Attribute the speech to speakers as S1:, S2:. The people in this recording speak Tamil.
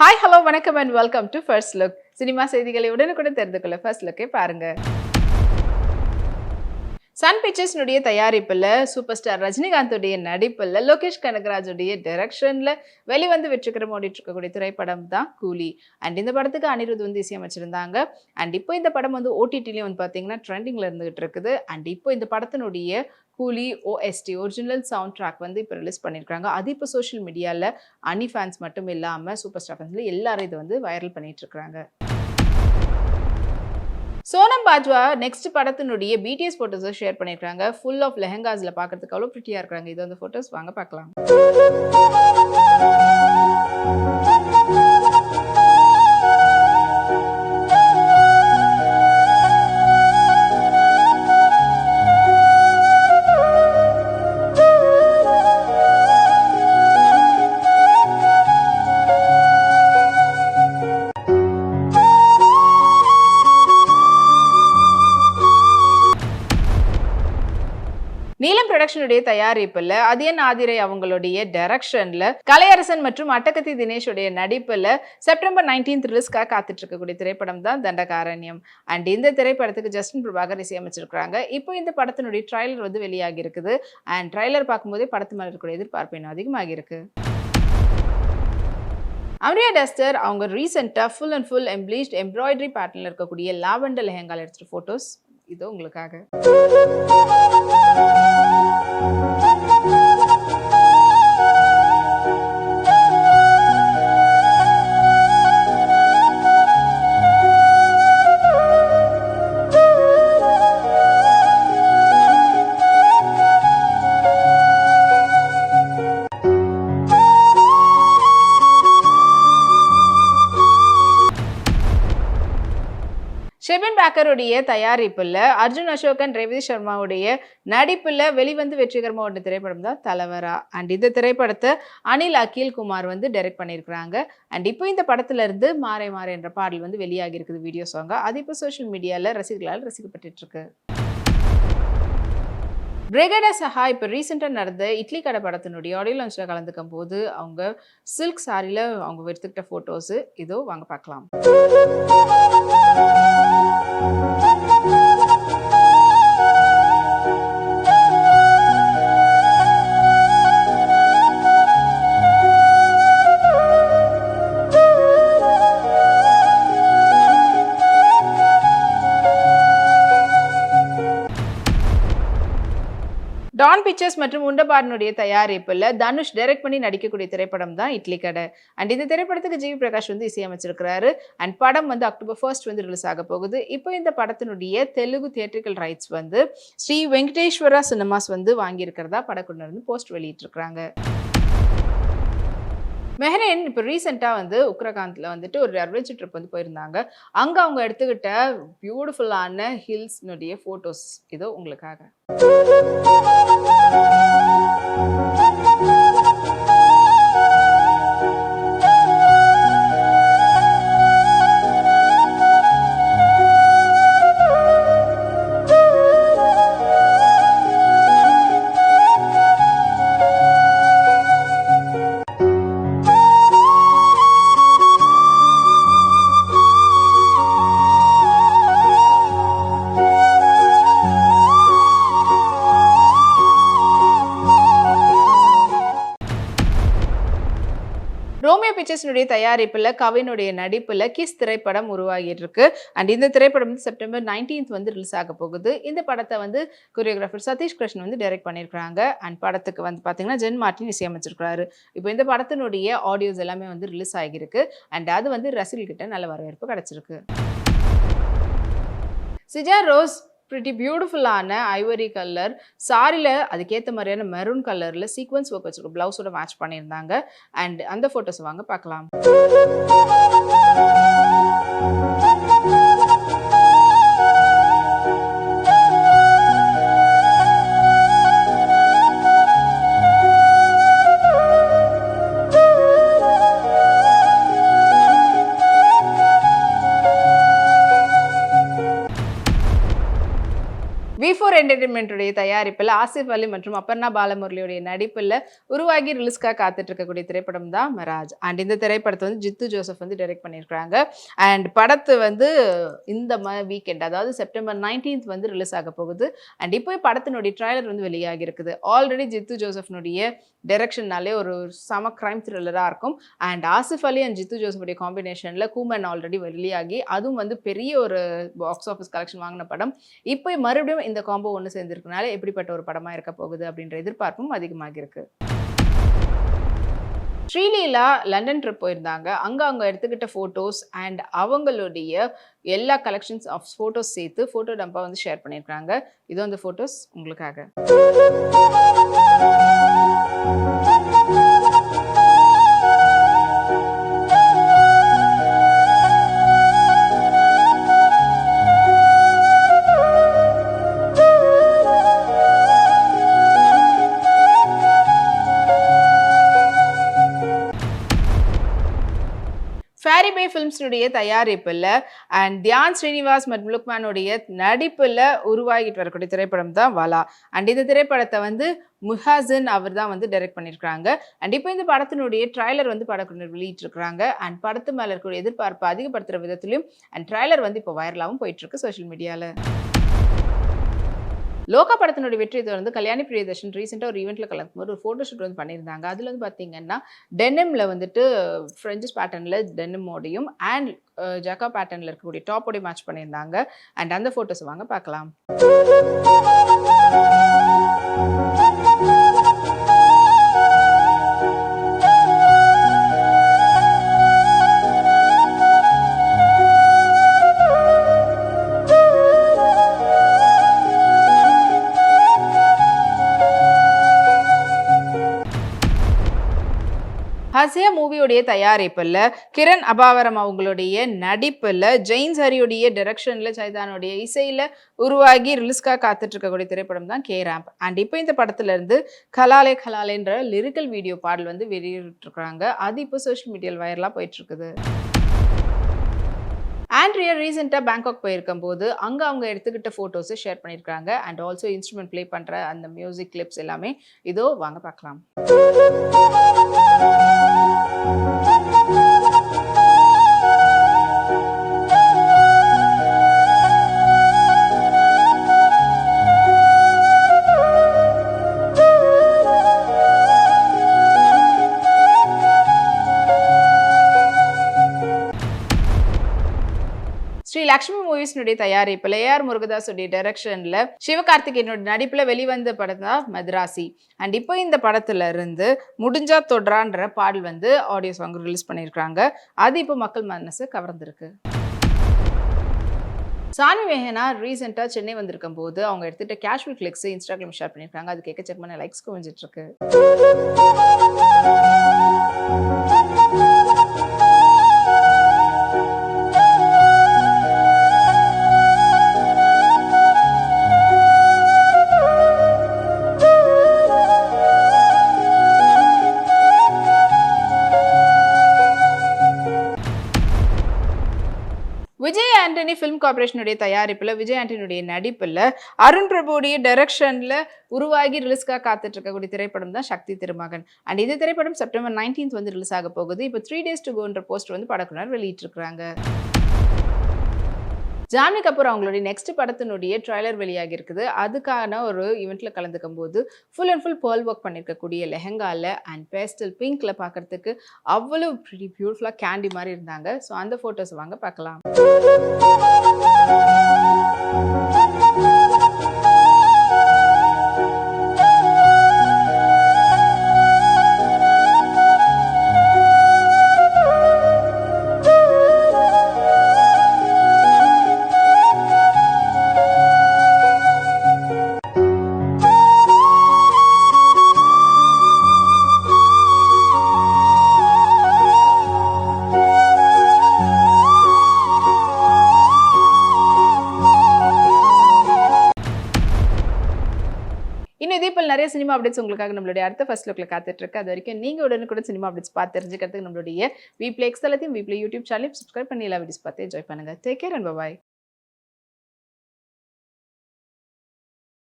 S1: ஹாய் ஹலோ வணக்கம் and welcome to first look. Cinema செய்திகளை உடனுக்குடன் தெரிந்து கொள்ள ஃபர்ஸ்ட் லுக்கை பாருங்க. சன் பிக்சர்ஸ்னுடைய தயாரிப்பில் சூப்பர் ஸ்டார் ரஜினிகாந்தோடைய நடிப்பில் லோகேஷ் கனகராஜுடைய டைரக்ஷனில் வெளிவந்து வெற்றிகரம் ஓடிட்டு இருக்கக்கூடிய திரைப்படம் தான் கூலி. அண்ட் இந்த படத்துக்கு அனிருத் வந்து இசையமைச்சிருந்தாங்க. அண்ட் இப்போ இந்த படம் வந்து ஓடிடிலையும் வந்து பார்த்தீங்கன்னா ட்ரெண்டிங்கில் இருந்துகிட்டு இருக்குது. அண்ட் இப்போ இந்த படத்தினுடைய கூலி ஓஎஸ்டி ஒரிஜினல் சவுண்ட் ட்ராக் வந்து இப்போ ரிலீஸ் பண்ணியிருக்காங்க. அது இப்போ சோஷியல் மீடியாவில் அனி ஃபேன்ஸ் மட்டும் இல்லாமல் சூப்பர் ஸ்டார் ஃபேன்ஸில் எல்லாரும் இதை வந்து வைரல் பண்ணிட்டு இருக்காங்க. சோனம் பாஜ்வா நெக்ஸ்ட் படத்தினுடைய பிடிஎஸ் போட்டோஸை ஷேர் பண்ணியிருக்காங்க. ஃபுல் ஆஃப் லெஹங்காஸில் பார்க்கறதுக்கு அவ்வளோ ப்ரிட்டியாக இருக்கிறாங்க. இது வந்து ஃபோட்டோஸ் வாங்க பார்க்கலாம். நீலம் ப்ரொடக்ஷனுடைய தயாரிப்பில் அதியன் ஆதிரை அவங்களுடைய டைரக்ஷன்ல கலையரசன் மற்றும் அட்டகத்தி தினேஷுடைய நடிப்பில் செப்டம்பர் 19 ரிலீஸ்க்காக காத்துட்டு இருக்கக்கூடிய திரைப்படம் தான் தண்டகாரண்யம். அண்ட் இந்த திரைப்படத்துக்கு ஜஸ்டின் பிரபாகர் இசையமைச்சிருக்கிறாங்க. இப்போ இந்த படத்தினுடைய ட்ரைலர் வந்து வெளியாகி இருக்குது. அண்ட் ட்ரைலர் பார்க்கும்போதே படத்து மேல இருக்கக்கூடிய எதிர்பார்ப்பு இன்னும் அதிகமாகி இருக்கு. அம்ரியா டஸ்டர் அவங்க ரீசெண்டாக ஃபுல் அண்ட் ஃபுல் எம்ப்ளீஸ்ட் எம்ப்ராய்டரி பேட்டர்னில் இருக்கக்கூடிய லாவெண்டர் லெஹங்கால எடுத்துகிற ஃபோட்டோஸ் இது உங்களுக்காக. ஷெபின் பேக்கருடைய தயாரிப்பில் அர்ஜுன் அசோகன் ரேவதி சர்மாவுடைய நடிப்பில் வெளிவந்து வெற்றிகரமாக ஒரு திரைப்படம் தான் தலைவரா. அண்ட் இந்த திரைப்படத்தை அனில் அகில் குமார் வந்து டைரக்ட் பண்ணியிருக்கிறாங்க. அண்ட் இப்போ இந்த படத்துல இருந்து மாறே மாறே என்ற பாடல் வந்து வெளியாகி இருக்குது வீடியோ சாங்கா. அது இப்போ சோஷியல் மீடியாவில் ரசிகர்களால் ரசிக்கப்பட்டு இருக்கு. பிரிகேடர் சஹா இப்போ ரீசெண்டாக நடந்த இட்லி கடை படத்தினுடைய ஆடியோ லான்ச்சில் கலந்துக்கும் போது அவங்க சில்க் சாரியில் அவங்க எடுத்துக்கிட்ட ஃபோட்டோஸு இதோ வாங்க பார்க்கலாம். டான் பிக்சர்ஸ் மற்றும் உண்டபாரனுடைய தயாரிப்பில் தனுஷ் டைரக்ட் பண்ணி நடிக்கக்கூடிய திரைப்படம் தான் இட்லி கடை. அண்ட் இந்த திரைப்படத்துக்கு ஜிவி பிரகாஷ் வந்து இசையமைச்சிருக்கிறாரு. அண்ட் படம் வந்து அக்டோபர் 1 வந்து ரிலீஸ் ஆக போகுது. இப்போ இந்த படத்தினுடைய தெலுங்கு தியேட்ரிக்கல் ரைட்ஸ் வந்து ஸ்ரீ வெங்கடேஸ்வரா சினிமாஸ் வந்து வாங்கியிருக்கிறதா படக்குழுவினர் வந்து போஸ்ட் வெளியிட்டிருக்கிறாங்க. மெஹரேன் இப்போ ரீசெண்டாக வந்து உக்ரகாந்தில் வந்துட்டு ஒரு அட்வென்ச்சர் ட்ரிப் வந்து போயிருந்தாங்க. அங்கே அவங்க எடுத்துக்கிட்ட பியூட்டிஃபுல்லான ஹில்ஸ்னுடைய ஃபோட்டோஸ் இதோ உங்களுக்காக. ரோமியோ பிக்சர்ஸ்னுடைய தயாரிப்பில் கவினுடைய நடிப்பில் கிஸ் திரைப்படம் உருவாகிட்டு இருக்கு. அண்ட் இந்த திரைப்படம் வந்து செப்டம்பர் 19 வந்து ரிலீஸ் ஆக போகுது. இந்த படத்தை வந்து கொரியோகிராஃபர் சதீஷ் கிருஷ்ணன் வந்து டைரக்ட் பண்ணியிருக்காங்க. அண்ட் படத்துக்கு வந்து பார்த்தீங்கன்னா ஜென் மார்டின் இசையமைச்சிருக்காரு. இப்போ இந்த படத்தினுடைய ஆடியோஸ் எல்லாமே வந்து ரிலீஸ் ஆகியிருக்கு. அண்ட் அது வந்து ரசிகர்கிட்ட நல்ல வரவேற்பு கிடைச்சிருக்கு. சிஜா ரோஸ் பிரிட்டி பியூட்டிஃபுல்லான ஐவரி கலர் சாரியில் அதுக்கேற்ற மாதிரியான மெரூன் கலரில் சீக்வன்ஸ் ஒர்க் வச்சுருக்க ப்ளவுஸோட மேட்ச் பண்ணியிருந்தாங்க. அண்ட் அந்த ஃபோட்டோஸ் வாங்க பார்க்கலாம். V4 என்டர்டெயின்மெண்ட் உடைய தயாரிப்பில் ஆசிஃப் அலி மற்றும் அப்பர்ணா பாலமுரளியுடைய நடிப்பில் உருவாகி ரிலீஸ்க்காக காத்துட்டு இருக்கக்கூடிய திரைப்படம் தான் மராஜ். அண்ட் இந்த திரைப்படத்தை வந்து ஜித்து ஜோசப் வந்து டைரக்ட் பண்ணியிருக்காங்க. அண்ட் படத்தை வந்து இந்த வீக்கெண்ட், அதாவது செப்டம்பர் 19th வந்து ரிலீஸ் ஆக போகுது. அண்ட் இப்போ படத்தினுடைய ட்ரைலர் வந்து வெளியாகி இருக்குது. ஆல்ரெடி ஜித்து ஜோசப்னுடைய டைரக்ஷன்னாலே ஒரு சம கிரைம் த்ரில்லராக இருக்கும். அண்ட் ஆசிஃப் அலி அண்ட் ஜித்து ஜோசப்புடைய காம்பினேஷனில் கூமன் ஆல்ரெடி வெளியாகி அதுவும் வந்து பெரிய ஒரு பாக்ஸ் ஆஃபீஸ் கலெக்ஷன் வாங்கின படம். இப்போ மறுபடியும் இந்த காம்போ ஒன்று சேர்ந்துருக்கனால எப்படிப்பட்ட ஒரு படமாக இருக்க போகுது அப்படின்ற எதிர்பார்ப்பும் அதிகமாக இருக்கு. ஸ்ரீலீலா லண்டன் ட்ரிப் போயிருந்தாங்க. அவங்க எடுத்துக்கிட்ட ஃபோட்டோஸ் அண்ட் அவங்களுடைய எல்லா கலெக்ஷன்ஸ் ஆஃப் ஃபோட்டோஸ் சேர்த்து ஃபோட்டோ டம்பா வந்து ஷேர் பண்ணியிருக்காங்க. இதோ அந்த ஃபோட்டோஸ் உங்களுக்காக. ஃபேரி பே ஃபிலிம்ஸுடைய தயாரிப்பில் அண்ட் தியான் ஸ்ரீனிவாஸ் மற்றும் லுக்மானுடைய நடிப்பில் உருவாகிட்டு வரக்கூடிய திரைப்படம் தான் வாலா. அண்ட் இந்த திரைப்படத்தை வந்து முஹாசின் அவர் தான் வந்து டைரக்ட் பண்ணியிருக்காங்க. அண்ட் இப்போ இந்த படத்தினுடைய ட்ரைலர் வந்து படக்குழுவினர் வெளியிட்டிருக்கிறாங்க. அண்ட் படத்து மேலே இருக்கக்கூடிய எதிர்பார்ப்பு அதிகப்படுத்துகிற விதத்திலையும் அண்ட் ட்ரைலர் வந்து இப்போ வைரலாகவும் போயிட்டுருக்கு சோஷியல் மீடியாவில். லோகா படத்தினுடைய வெற்றியை தொடர்ந்து கல்யாணி பிரியதர்ஷன் ரீசெண்டாக ஒரு ஈவெண்ட்டில் கலந்துக்கும் போது ஒரு ஃபோட்டோ ஷூட் வந்து பண்ணியிருந்தாங்க. அதில் வந்து பார்த்தீங்கன்னா டெனிமில் வந்துட்டு ஃப்ரெஞ்சஸ் பேட்டர்னில் டெனிமோடையும் அண்ட் ஜக்கா பேட்டர்னில் இருக்கக்கூடிய டாப்போடையும் மேட்ச் பண்ணியிருந்தாங்க. அண்ட் அந்த ஃபோட்டோஸ் வாங்க பார்க்கலாம். ஹசியா மூவியோடைய தயாரிப்பில் கிரண் அபாவரம் அவங்களுடைய நடிப்பில் ஜெயின்ஸ் ஹரியுடைய டைரக்ஷனில் சைதானுடைய இசையில் உருவாகி ரிலீஸ்க்காக காத்துட்டு இருக்கக்கூடிய திரைப்படம் தான் கே ரேம்ப். அண்ட் இப்போ இந்த படத்துலேருந்து கலாலே கலாலேன்ற லிரிக்கல் வீடியோ பாடல் வந்து வெளியிட்டிருக்கிறாங்க. அது இப்போ சோஷியல் மீடியாவில் வைரலாக போயிட்டுருக்குது. ஆண்ட்ரியா ரீசெண்டாக பேங்காக் போயிருக்கும் போது அங்கே அவங்க எடுத்துக்கிட்ட ஃபோட்டோஸை ஷேர் பண்ணியிருக்காங்க. அண்ட் ஆல்சோ இன்ஸ்ட்ருமெண்ட் ப்ளே பண்ணுற அந்த மியூசிக் கிளிப்ஸ் எல்லாமே இதோ வாங்க பார்க்கலாம். ஸ்ரீ லக்ஷ்மி மூவிஸ்னுடைய தயாரிப்பில் ஏஆர் முருகதாஸுடைய டைரக்ஷனில் சிவகார்த்திகேயனுடைய நடிப்பில் வெளிவந்த படம் தான் மத்ராசி. அண்ட் இப்போ இந்த படத்துல இருந்து முடிஞ்சா தொட்ரான்ற பாடல் வந்து ஆடியோ சாங் ரிலீஸ் பண்ணியிருக்காங்க. அது இப்போ மக்கள் மனசு கவர்ந்துருக்கு. சானி மேகனா ரீசெண்டாக சென்னை வந்திருக்கும் போது அவங்க எடுத்துகிட்ட கேஷுவல் கிளிக்ஸ் இன்ஸ்டாகிராம் ஷேர் பண்ணியிருக்காங்க. அது எக்கச்சக்கமான லைக்ஸ் குவிஞ்சிட்டு இருக்கு. விஜய் ஆண்டனி ஃபிலிம் கார்பரேஷனுடைய தயாரிப்பில் விஜய் ஆண்டனியுடைய நடிப்பில் அருண் பிரபுடைய டைரக்ஷனில் உருவாகி ரிலீஸ்க்காக காத்துட்டு இருக்கக்கூடிய திரைப்படம் தான் சக்தி திருமகன். அண்ட் இந்த திரைப்படம் செப்டம்பர் 19th வந்து ரிலீஸ் ஆக போகுது. இப்போ 3 days to goன்ற போஸ்டர் வந்து படக்குனர் வெளியிட்டிருக்கிறாங்க. ஜான்வி கபூர் அவங்களுடைய நெக்ஸ்ட் படத்தினுடைய ட்ரைலர் வெளியாகி இருக்குது. அதுக்கான ஒரு ஈவெண்ட்டில் கலந்துக்கும் போது full and full pearl work பண்ணியிருக்கக்கூடிய லெஹங்காவில் அண்ட் பேஸ்டல் பிங்க்கில் பார்க்குறதுக்கு அவ்வளோ பியூட்டிஃபுல்லாக கேண்டி மாதிரி இருந்தாங்க. ஸோ அந்த ஃபோட்டோஸ் வாங்க பார்க்கலாம். இன்னும் இதே போல் நிறைய சினிமா அப்டேட்ஸ் உங்களுக்காக நம்மளுடைய அடுத்த ஃபர்ஸ்ட் லுக்கில் காத்துட்டு இருக்கு. அது வரைக்கும் நீங்கள் உடனுக்குடன் சினிமா அப்டேட்ஸ் பார்த்து தெரிஞ்சுக்கிறதுக்கு நம்மளுடைய வீப்ளே எக்ஸ் தளத்தையும் வீப்ளே யூடியூப் சேனலையும் சப்ஸ்கிரைப் பண்ணி எல்லா வீடியோஸ் பார்த்து என்ஜாய் பண்ணுங்கள். Take care and by.